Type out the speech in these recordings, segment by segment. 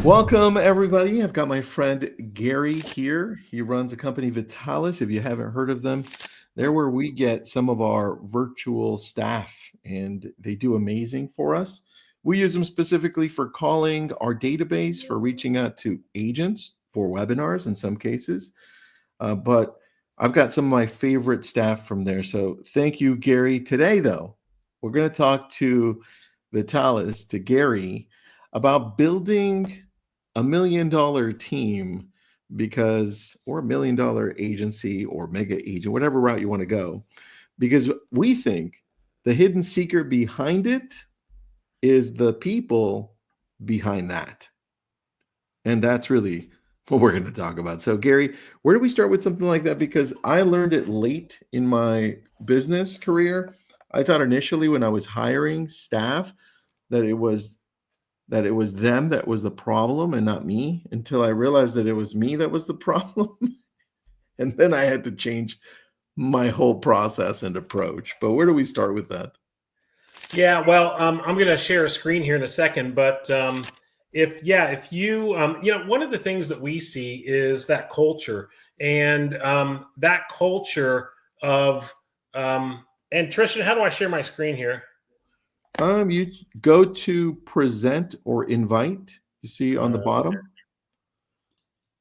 Welcome, everybody. I've got my friend Gary here. He runs a company, Vitalis. If you haven't heard of them, they're where we get some of our virtual staff, and they do amazing for us. We use them specifically for calling our database, for reaching out to agents for webinars in some cases. But I've got some of my favorite staff from there. So thank you, Gary. Today, though, we're going to talk to Vitalis, to Gary, about building $1 million team or $1 million agency or mega agent, whatever route you want to go, because we think the hidden secret behind it is the people behind that. And that's really what we're going to talk about. So, Gary, where do we start with something like that? Because I learned it late in my business career. I thought initially when I was hiring staff that it was them that was the problem and not me, until I realized that it was me that was the problem. And then I had to change my whole process and approach. But where do we start with that? Yeah, well, I'm going to share a screen here in a second, but if you, one of the things that we see is that culture and that culture of, and Tristan, how do I share my screen here? You go to present or invite, you see on the bottom.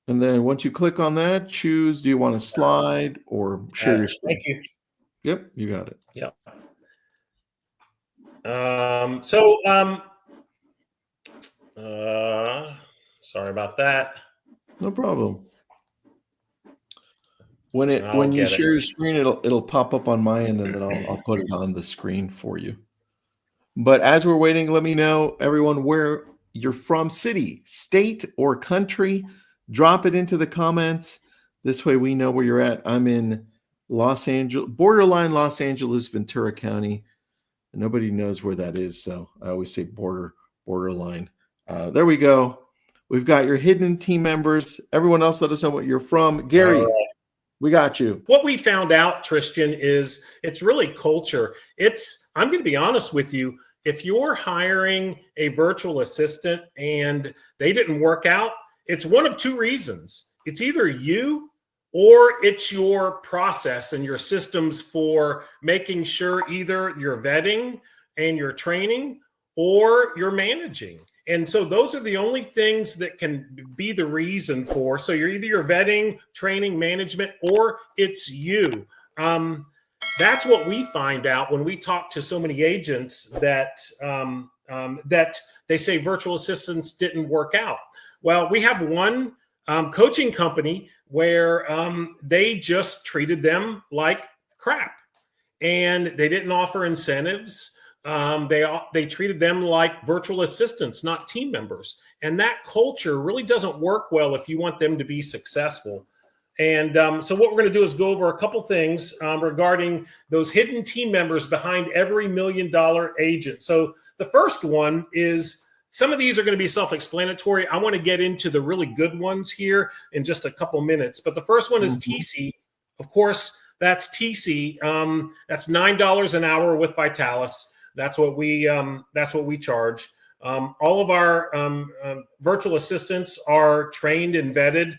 And then once you click on that, choose, do you want to slide or share your screen? Thank you. Yep, you got it. Yep. Sorry about that. No problem. When you share your screen, it'll pop up on my end, and then I'll put it on the screen for you. But as we're waiting, let me know, everyone, where you're from, city, state, or country. Drop it into the comments. This way we know where you're at. I'm in Los Angeles, borderline Los Angeles, Ventura County. Nobody knows where that is, so I always say borderline. There we go. We've got your hidden team members. Everyone else, let us know what you're from. Gary, we got you. What we found out, Tristan, is it's really culture. I'm going to be honest with you. If you're hiring a virtual assistant and they didn't work out, it's one of two reasons. It's either you or it's your process and your systems for making sure either you're vetting and you're training or you're managing. And so those are the only things that can be the reason for. So you're either vetting, training, management, or it's you. That's what we find out when we talk to so many agents that they say virtual assistants didn't work out. Well, we have one coaching company where they just treated them like crap, and they didn't offer incentives. They treated them like virtual assistants, not team members. And that culture really doesn't work well if you want them to be successful. And so what we're going to do is go over a couple things regarding those hidden team members behind every $1 million agent. So the first one is, some of these are going to be self-explanatory. I want to get into the really good ones here in just a couple minutes. But the first one is TC. Of course, that's TC. That's $9 an hour with Vitalis. That's what we charge. All of our virtual assistants are trained and vetted.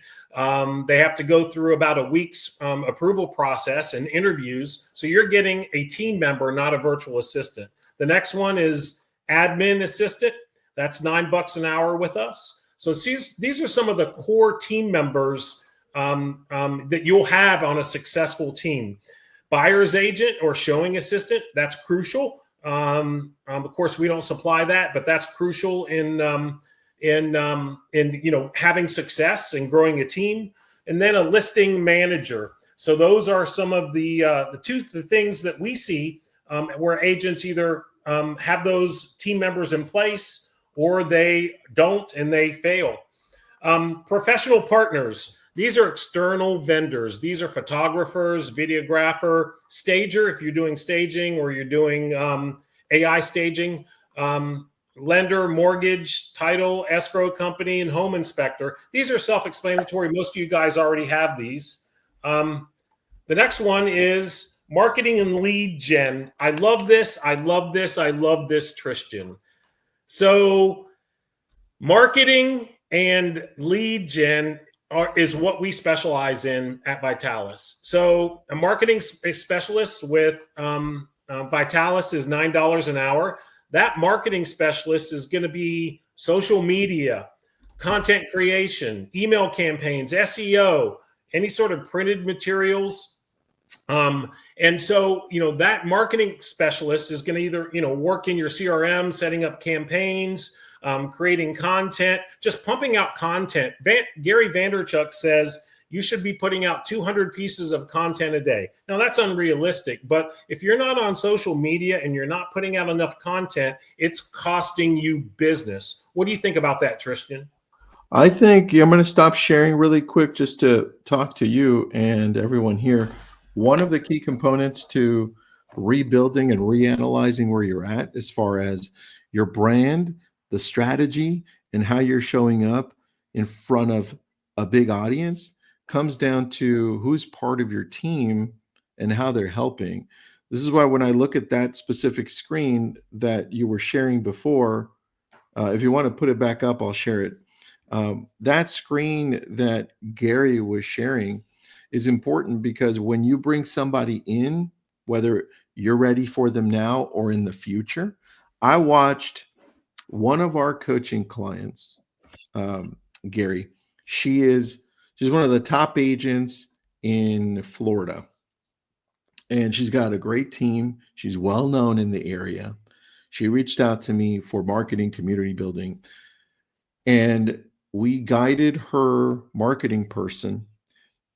They have to go through about a week's approval process and interviews. So you're getting a team member, not a virtual assistant. The next one is admin assistant. That's $9 an hour with us. So these are some of the core team members that you'll have on a successful team. Buyer's agent or showing assistant, that's crucial. Of course, we don't supply that, but that's crucial in having success and growing a team. And then a listing manager. So those are some of the things that we see where agents either have those team members in place or they don't and they fail. Professional partners. These are external vendors. These are photographers, videographer, stager, if you're doing staging or you're doing AI staging, lender, mortgage, title, escrow company, and home inspector. These are self-explanatory. Most of you guys already have these. The next one is marketing and lead gen. I love this. I love this. I love this, Tristan. So marketing and lead gen is what we specialize in at Vitalis. So a marketing specialist with Vitalis is $9 an hour. That marketing specialist is going to be social media, content creation, email campaigns, SEO, any sort of printed materials. And so, that marketing specialist is going to either, work in your CRM, setting up campaigns, creating content, just pumping out content. Gary Vaynerchuk says you should be putting out 200 pieces of content a day. Now, that's unrealistic, but if you're not on social media and you're not putting out enough content, it's costing you business. What do you think about that, Tristan? I think I'm going to stop sharing really quick just to talk to you and everyone here. One of the key components to rebuilding and reanalyzing where you're at as far as your brand, the strategy, and how you're showing up in front of a big audience comes down to who's part of your team and how they're helping. This is why when I look at that specific screen that you were sharing before, if you want to put it back up, I'll share it. That screen that Gary was sharing is important because when you bring somebody in, whether you're ready for them now or in the future, I watched one of our coaching clients, Gary. She's one of the top agents in Florida, and she's got a great team. She's well known in the area. She reached out to me for marketing, community building, and we guided her marketing person.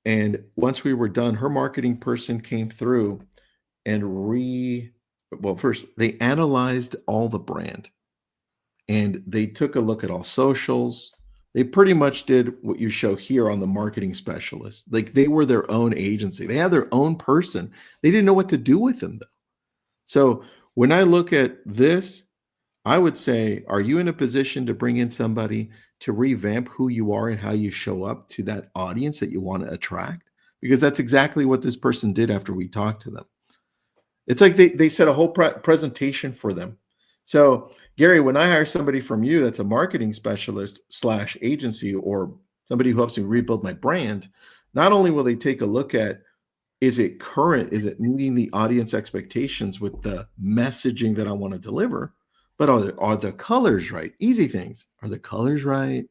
And once we were done, her marketing person came through and first they analyzed all the brand and they took a look at all socials. They pretty much did what you show here on the marketing specialist. Like they were their own agency. They had their own person. They didn't know what to do with them though. So when I look at this, I would say, are you in a position to bring in somebody to revamp who you are and how you show up to that audience that you want to attract? Because that's exactly what this person did after we talked to them. It's like they set a whole presentation for them. So, Gary, when I hire somebody from you that's a marketing specialist / agency or somebody who helps me rebuild my brand, not only will they take a look at, is it current? Is it meeting the audience expectations with the messaging that I want to deliver? But are the colors right? Easy things. Are the colors right?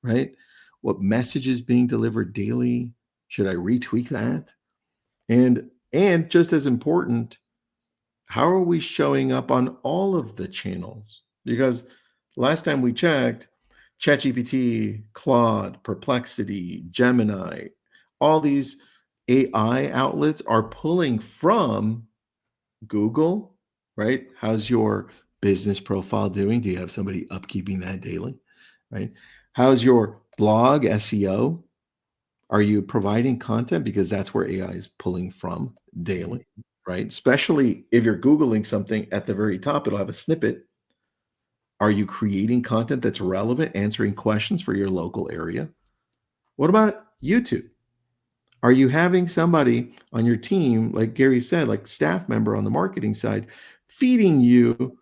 Right? What message is being delivered daily? Should I retweak that? And just as important, how are we showing up on all of the channels? Because last time we checked, ChatGPT, Claude, Perplexity, Gemini, all these AI outlets are pulling from Google, right? How's your business profile doing? Do you have somebody upkeeping that daily, right? How's your blog SEO? Are you providing content? Because that's where AI is pulling from daily, right? Especially if you're Googling something at the very top, it'll have a snippet. Are you creating content that's relevant, answering questions for your local area? What about YouTube? Are you having somebody on your team, like Gary said, like staff member on the marketing side, feeding you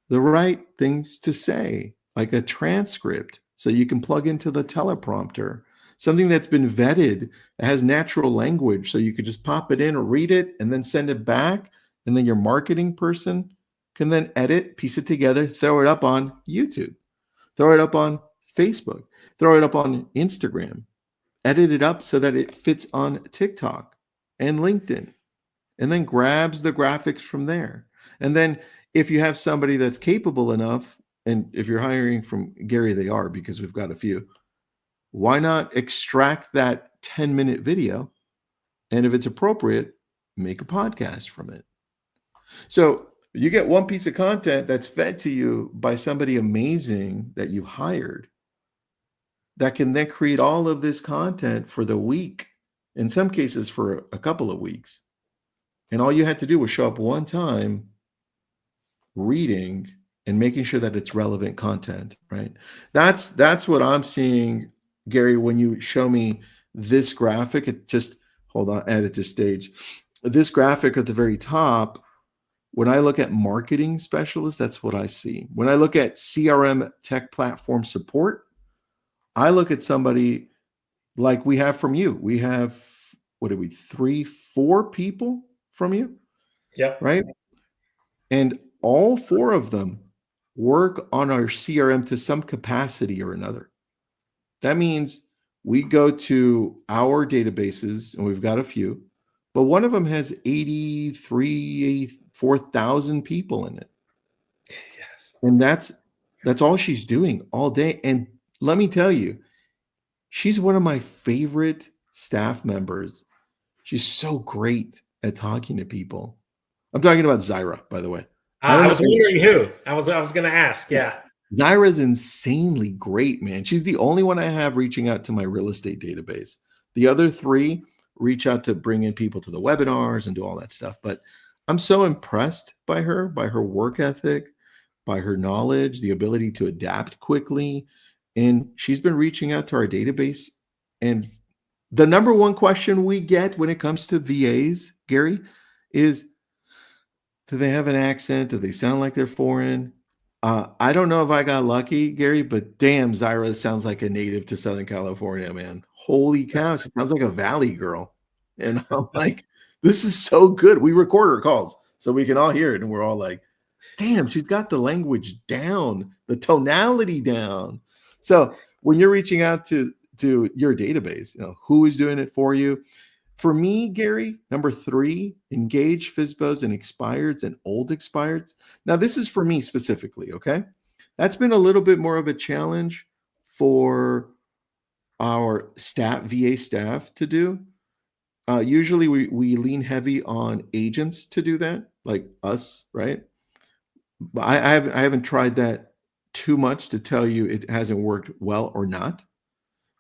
the right things to say, like a transcript, so you can plug into the teleprompter, something that's been vetted, that has natural language, so you could just pop it in or read it and then send it back. And then your marketing person can then edit, piece it together, throw it up on YouTube, throw it up on Facebook, throw it up on Instagram, edit it up so that it fits on TikTok and LinkedIn, and then grabs the graphics from there. And then if you have somebody that's capable enough, and if you're hiring from Gary, they are, because we've got a few, why not extract that 10-minute video? And if it's appropriate, make a podcast from it. So you get one piece of content that's fed to you by somebody amazing that you hired that can then create all of this content for the week, in some cases for a couple of weeks. And all you had to do was show up one time, reading and making sure that it's relevant content, right? That's what I'm seeing, Gary, when you show me this graphic. It just, hold on, edit this stage. This graphic at the very top, when I look at marketing specialists, that's what I see. When I look at CRM tech platform support, I look at somebody like we have from you. We have, what did we, 3, 4 people from you, Yep. right? And all 4 of them work on our CRM to some capacity or another. That means we go to our databases, and we've got a few, but one of them has 84,000 people in it. Yes. And that's all she's doing all day. And let me tell you, she's one of my favorite staff members. She's so great at talking to people. I'm talking about Zyra, by the way. I I don't was know. wondering who. I was going to ask. Yeah. Zyra's insanely great, man. She's the only one I have reaching out to my real estate database. The other 3 reach out to bring in people to the webinars and do all that stuff. But I'm so impressed by her work ethic, by her knowledge, the ability to adapt quickly. And she's been reaching out to our database. And the number one question we get when it comes to VAs, Gary, is, do they have an accent? Do they sound like they're foreign? I don't know if I got lucky, Gary, but damn, Zyra sounds like a native to Southern California, man. Holy cow, she sounds like a Valley girl. And I'm like, this is so good. We record her calls so we can all hear it. And we're all like, damn, she's got the language down, the tonality down. So when you're reaching out to your database, who is doing it for you? For me, Gary, number 3, engage FSBOs and expireds and old expireds. Now, this is for me specifically, okay? That's been a little bit more of a challenge for our VA staff to do. Usually we lean heavy on agents to do that, like us, right? But I haven't tried that too much to tell you it hasn't worked well or not,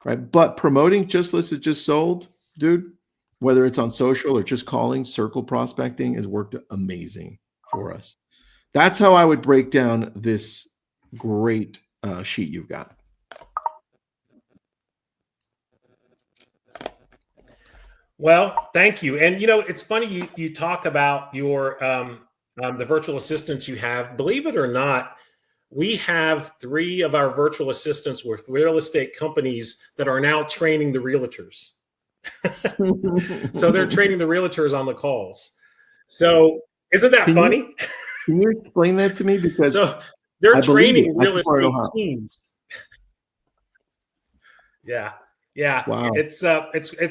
right? But promoting just listed, just sold, dude, whether it's on social or just calling, circle prospecting has worked amazing for us. That's how I would break down this great sheet you've got. Well, thank you. And it's funny you talk about your the virtual assistants you have. Believe it or not, we have 3 of our virtual assistants with real estate companies that are now training the realtors. So they're training the realtors on the calls. So isn't that funny? Can you explain that to me? Because so they're I believe training it. real estate teams. Yeah. Yeah. Wow. It's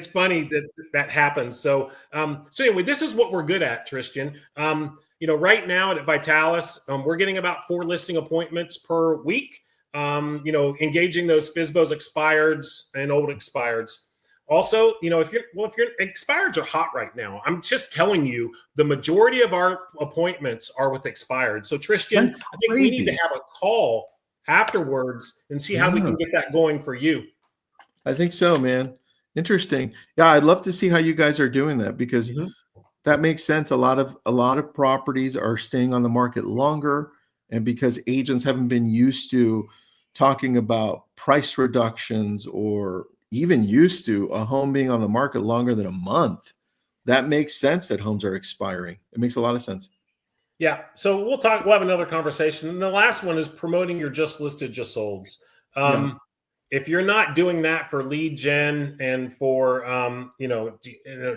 funny that happens. So anyway, this is what we're good at, Tristan. Right now at Vitalis, we're getting about 4 listing appointments per week. Engaging those FSBOs, expireds, and old expireds. Also, if your expireds are hot right now, I'm just telling you, the majority of our appointments are with expired. So Tristan, I think we need to have a call afterwards and see how we can get that going for you. I think so, man. Interesting. Yeah, I'd love to see how you guys are doing that, because that makes sense. A lot of properties are staying on the market longer, and because agents haven't been used to talking about price reductions or even used to a home being on the market longer than a month, that makes sense that homes are expiring. It makes a lot of sense. Yeah. So we'll have another conversation. And the last one is promoting your just listed, just solds. If you're not doing that for lead gen and for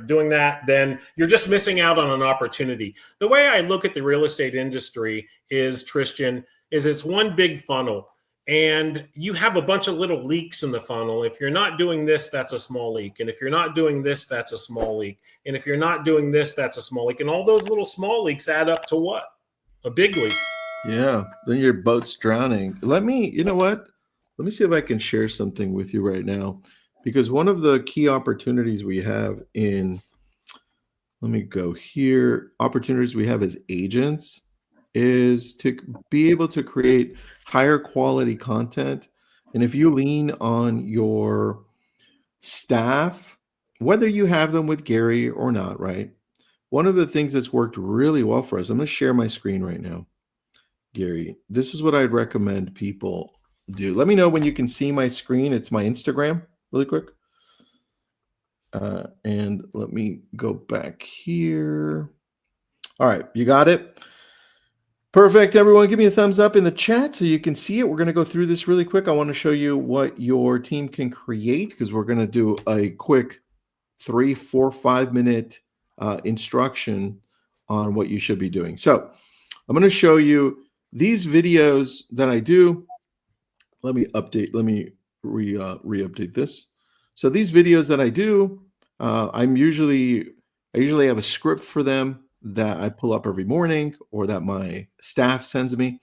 doing that, then you're just missing out on an opportunity. The way I look at the real estate industry is, Tristan, is it's one big funnel, and you have a bunch of little leaks in the funnel. If you're not doing this, that's a small leak. And if you're not doing this, that's a small leak. And if you're not doing this, that's a small leak. And all those little small leaks add up to what? A big leak. Yeah. Then your boat's drowning. You know what? Let me see if I can share something with you right now, because one of the key opportunities we have let me go here, opportunities we have as agents is to be able to create higher quality content. And if you lean on your staff, whether you have them with Gary or not, right? One of the things that's worked really well for us, I'm going to share my screen right now, Gary. This is what I'd recommend people do. Let me know when you can see my screen. It's my Instagram, really quick. And let me go back here. All right, you got it. Perfect. Everyone, give me a thumbs up in the chat so you can see it. We're going to go through this really quick. I want to show you what your team can create because we're going to do a quick 3, 4, 5 minute instruction on what you should be doing. So I'm going to show you these videos that I do. Let me re-update this. So these videos that I do, I usually have a script for them that I pull up every morning or that my staff sends me.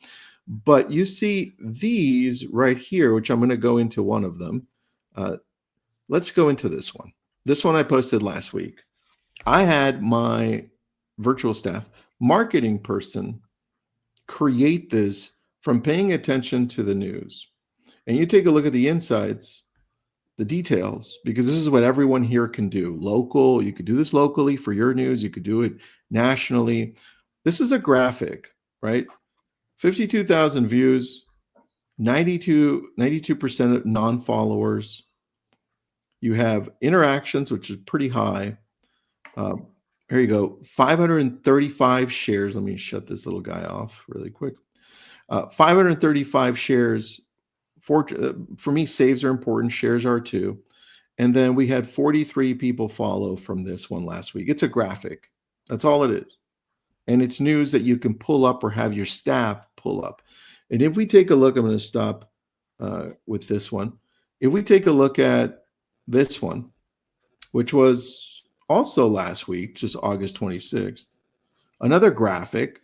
But you see these right here, which I'm going to go into one of them. Let's go into this one. This one I posted last week. I had my virtual staff marketing person create this from paying attention to the news. And you take a look at the insights, the details, because this is what everyone here can do. Local, you could do this locally for your news. You could do it nationally. This is a graphic, right? 52,000 views, 92% of non-followers. You have interactions, which is pretty high. Here you go, 535 shares. Let me shut this little guy off really quick. 535 shares. For me, saves are important. Shares are too. And then we had 43 people follow from this one last week. It's a graphic. That's all it is. And it's news that you can pull up or have your staff pull up. And if we take a look, I'm going to stop with this one. If we take a look at this one, which was also last week, just August 26th, another graphic,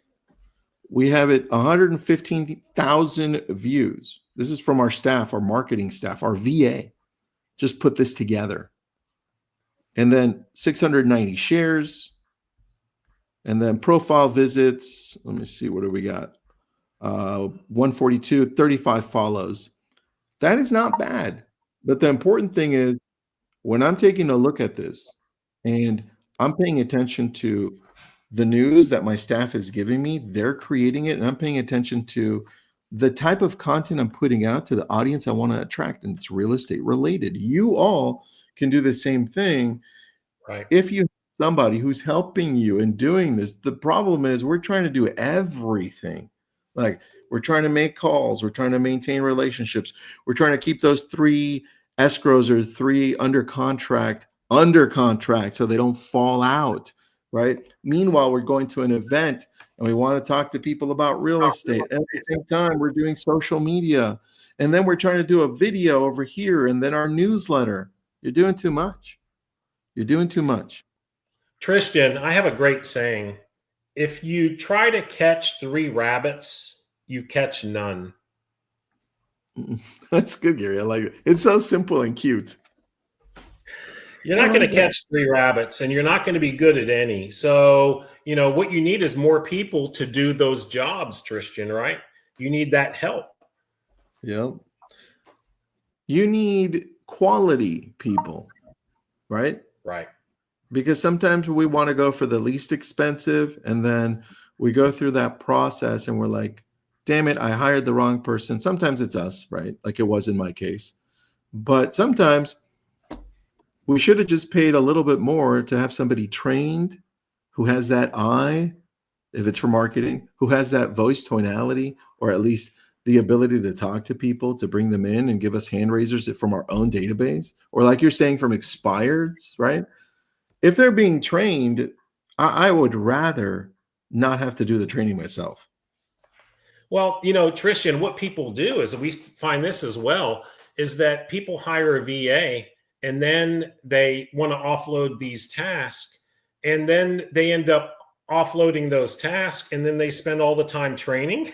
we have it 115,000 views. This is from our staff, our marketing staff, our VA, just put this together. And then 690 shares. And then profile visits. Let me see, what do we got? 142, 35 follows. That is not bad. But the important thing is when I'm taking a look at this and I'm paying attention to the news that my staff is giving me, they're creating it, and I'm paying attention to the type of content I'm putting out to the audience I want to attract, and it's real estate related. You all can do the same thing. Right. If you have somebody who's helping you in doing this, the problem is we're trying to do everything. Like we're trying to make calls, we're trying to maintain relationships, we're trying to keep those 3 escrows or 3 under contract so they don't fall out, right? Meanwhile, we're going to an event and we want to talk to people about real estate. And at the same time, we're doing social media. And then we're trying to do a video over here and then our newsletter. You're doing too much. You're doing too much. Tristan, I have a great saying. If you try to catch 3 rabbits, you catch none. That's good, Gary. I like it. It's so simple and cute. You're not going to catch 3 rabbits, and you're not going to be good at any. So, what you need is more people to do those jobs, Tristan, right? You need that help. Yep. You need quality people, right? Right. Because sometimes we want to go for the least expensive, and then we go through that process and we're like, damn it, I hired the wrong person. Sometimes it's us, right? Like it was in my case. But sometimes we should have just paid a little bit more to have somebody trained who has that eye, if it's for marketing, who has that voice tonality, or at least the ability to talk to people, to bring them in and give us hand raisers from our own database, or like you're saying, from expireds, right? If they're being trained, I would rather not have to do the training myself. Well, Tristan, what people do is, we find this as well, is that people hire a VA and then they want to offload these tasks, and then they end up offloading those tasks, and then they spend all the time training,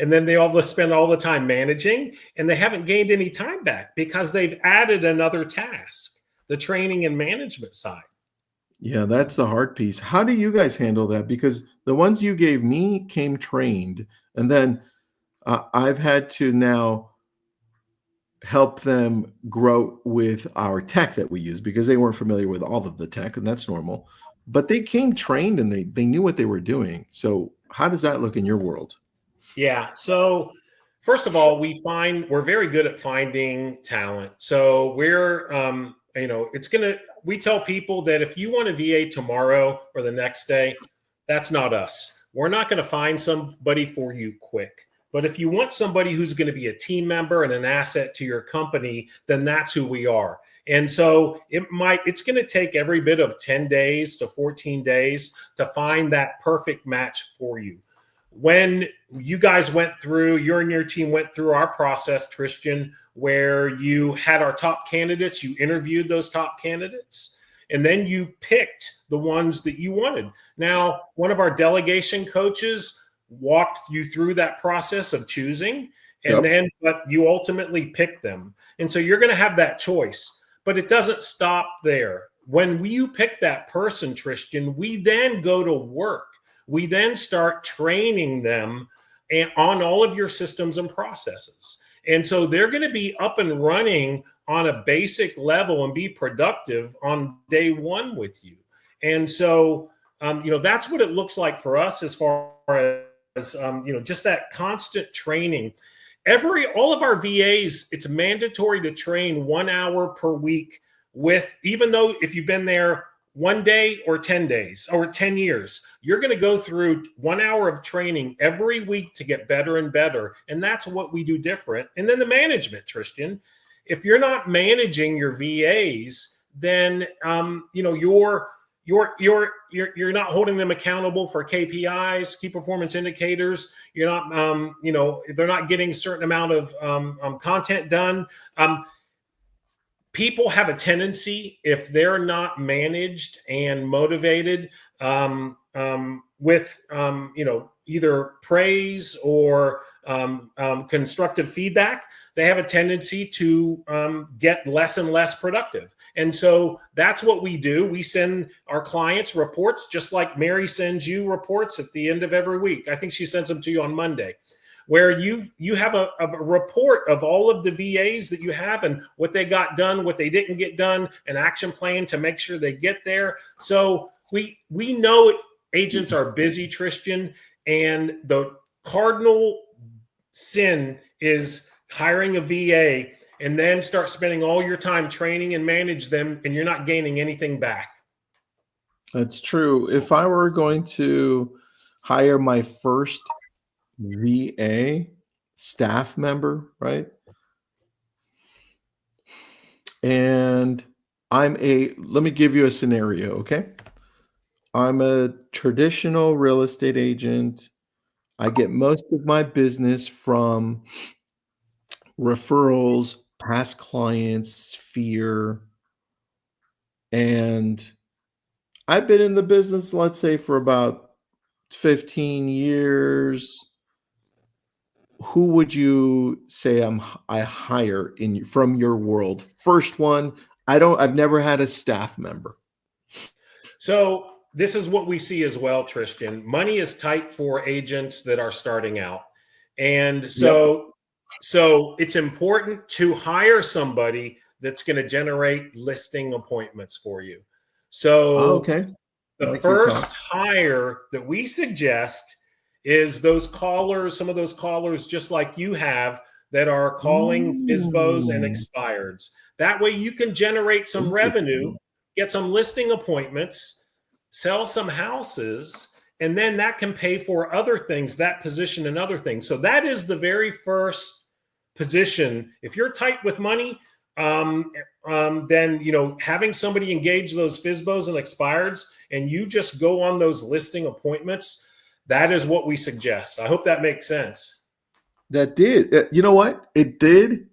and then they all spend all the time managing, and they haven't gained any time back because they've added another task, the training and management side. Yeah, that's the hard piece. How do you guys handle that? Because the ones you gave me came trained, and then I've had to now help them grow with our tech that we use because they weren't familiar with all of the tech, and that's normal. But they came trained and they knew what they were doing. So how does that look in your world? Yeah. So first of all, we're very good at finding talent. So we tell people that if you want a VA tomorrow or the next day, that's not us. we're not going to find somebody for you quick. But if you want somebody who's going to be a team member and an asset to your company, then that's who we are. And so it's going to take every bit of 10 days to 14 days to find that perfect match for you. When you guys you and your team went through our process, Tristan, where you had our top candidates, you interviewed those top candidates, and then you picked the ones that you wanted. Now, one of our delegation coaches walked you through that process of choosing, and but you ultimately picked them. And so you're going to have that choice, but it doesn't stop there. When you pick that person, Tristan, we then go to work. We then start training them on all of your systems and processes. And so they're going to be up and running on a basic level and be productive on day one with you. And so, that's what it looks like for us as far as, just that constant training. All of our VAs, it's mandatory to train 1 hour per week even though if you've been there 1 day or 10 days or 10 years, you're going to go through 1 hour of training every week to get better and better. And that's what we do different. And then the management, Tristan, if you're not managing your VAs, then, you're not holding them accountable for KPIs, key performance indicators. You're not, they're not getting a certain amount of content done. People have a tendency, if they're not managed and motivated with, either praise or constructive feedback, they have a tendency to get less and less productive. And so that's what we do. We send our clients reports, just like Mary sends you reports at the end of every week. I think she sends them to you on Monday, where you have a report of all of the VAs that you have and what they got done, what they didn't get done, an action plan to make sure they get there. So we know agents are busy, Tristan, and the cardinal sin is hiring a VA and then start spending all your time training and manage them, and you're not gaining anything back. That's true. If I were going to hire my first VA staff member, right? And let me give you a scenario, okay? I'm a traditional real estate agent. I get most of my business from referrals, past clients, Sphere, and I've been in the business, let's say, for about 15 years. Who would you say I hire from your world? First one, I've never had a staff member. So this is what we see as well, Tristan. Money is tight for agents that are starting out. And so it's important to hire somebody that's going to generate listing appointments for you. So the first hire that we suggest is those callers, some of those callers just like you have that are calling FSBOs and expireds. That way you can generate some revenue, get some listing appointments, sell some houses, and then that can pay for other things, that position and other things. So that is the very first position. If you're tight with money, then, having somebody engage those FSBOs and expireds and you just go on those listing appointments, that is what we suggest. I hope that makes sense. That did. You know what? It did,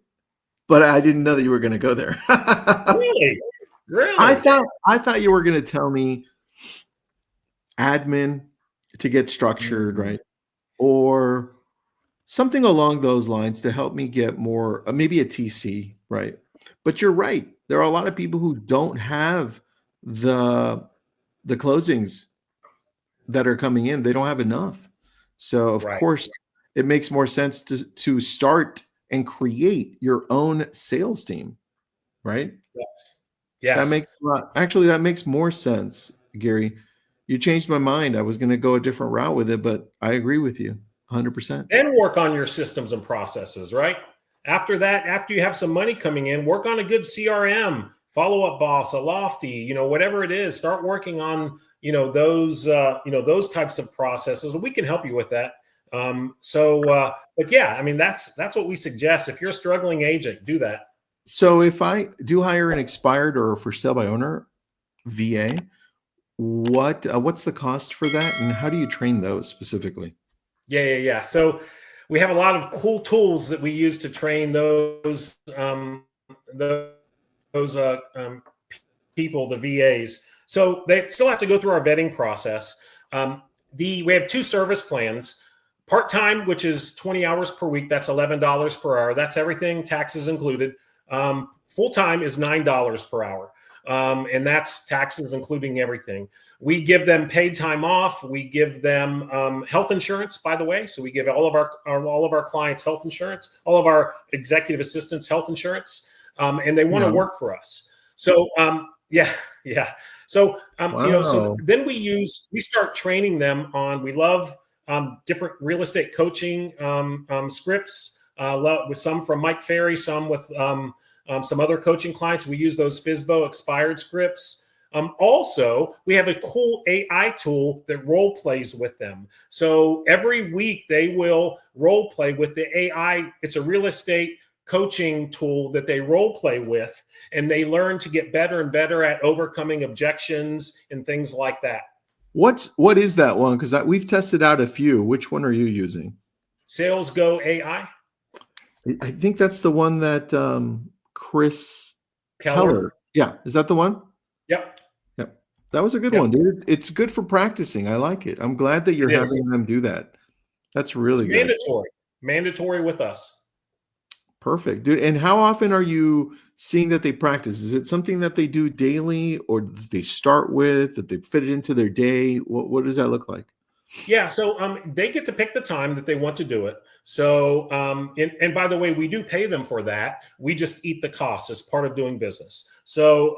but I didn't know that you were going to go there. Really? I thought you were going to tell me admin to get structured, right? Or something along those lines to help me get more, maybe a TC, right? But you're right. There are a lot of people who don't have the closings that are coming in. They don't have enough. So of course it makes more sense to start and create your own sales team, right? Yes. That makes more sense, Gary. You changed my mind. I was going to go a different route with it, but I agree with you 100%. Then work on your systems and processes, right? After that, after you have some money coming in, work on a good CRM, follow-up boss, a Lofty, whatever it is. Start working on those types of processes. We can help you with that. But yeah, I mean, that's what we suggest. If you're a struggling agent, do that. So if I do hire an expired or for sale by owner VA, what's the cost for that, and how do you train those specifically? Yeah. So we have a lot of cool tools that we use to train those people, the VAs. So they still have to go through our vetting process. We have 2 service plans. Part-time, which is 20 hours per week, that's $11 per hour. That's everything, taxes included. Full-time is $9 per hour. And that's taxes including everything. We give them paid time off. We give them health insurance, by the way. So we give all of our clients health insurance, all of our executive assistants health insurance, and they want to work for us. So yeah. So Wow. so then we start training them on. We love different real estate coaching scripts. With some from Mike Ferry, some with some other coaching clients. We use those FSBO expired scripts. Also, we have a cool AI tool that role plays with them. So every week they will role play with the AI. It's a real estate coaching tool that they role play with, and they learn to get better and better at overcoming objections and things like that. What is that one? Because we've tested out a few. Which one are you using? Sales Go AI. I think that's the one that Chris Keller. Yeah, is that the one? Yep. That was a good one, dude. It's good for practicing. I like it. I'm glad that you're having them do that. That's really good. Mandatory with us. Perfect, dude. And how often are you seeing that they practice? Is it something that they do daily, or they start with, that they fit it into their day? What does that look like? Yeah, so they get to pick the time that they want to do it. So, and by the way, we do pay them for that. We just eat the cost as part of doing business. So,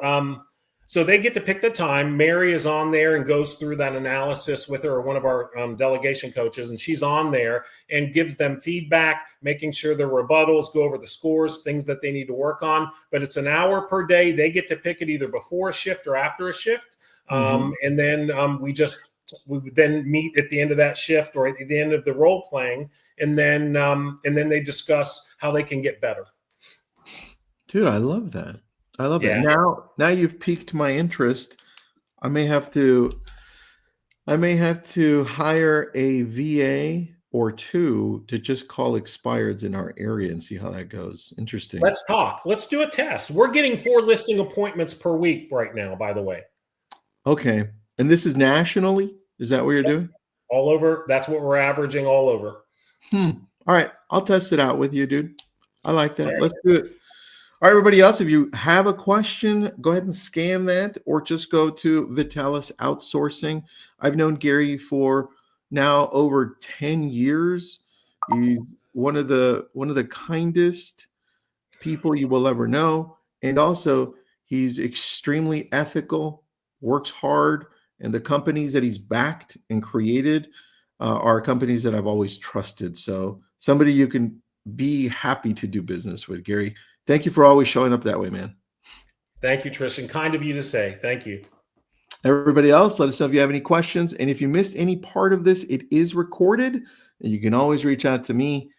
so they get to pick the time. Mary is on there and goes through that analysis with her, or one of our delegation coaches, and she's on there and gives them feedback, making sure their rebuttals, go over the scores, things that they need to work on. But it's an hour per day. They get to pick it either before a shift or after a shift. And then we would then meet at the end of that shift or at the end of the role playing, and then they discuss how they can get better. Dude, I love that. I love that. Now you've piqued my interest. I may have to hire a VA or 2 to just call expireds in our area and see how that goes. Interesting. Let's talk. Let's do a test. We're getting 4 listing appointments per week right now, by the way. Okay. And this is nationally? Is that what you're doing? All over. That's what we're averaging all over. All right. I'll test it out with you, dude. I like that. Let's do it. All right, everybody else, if you have a question, go ahead and scan that, or just go to Vitalis Outsourcing. I've known Gary for now over 10 years. He's one of the kindest people you will ever know. And also, he's extremely ethical, works hard, and the companies that he's backed and created are companies that I've always trusted. So somebody you can be happy to do business with, Gary. Thank you for always showing up that way, man. Thank you, Tristan. Kind of you to say. Thank you. Everybody else, let us know if you have any questions. And if you missed any part of this, it is recorded. And you can always reach out to me.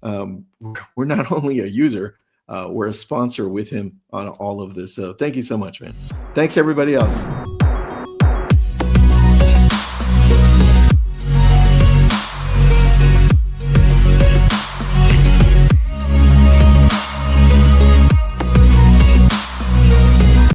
We're not only a user, we're a sponsor with him on all of this. So thank you so much, man. Thanks, everybody else.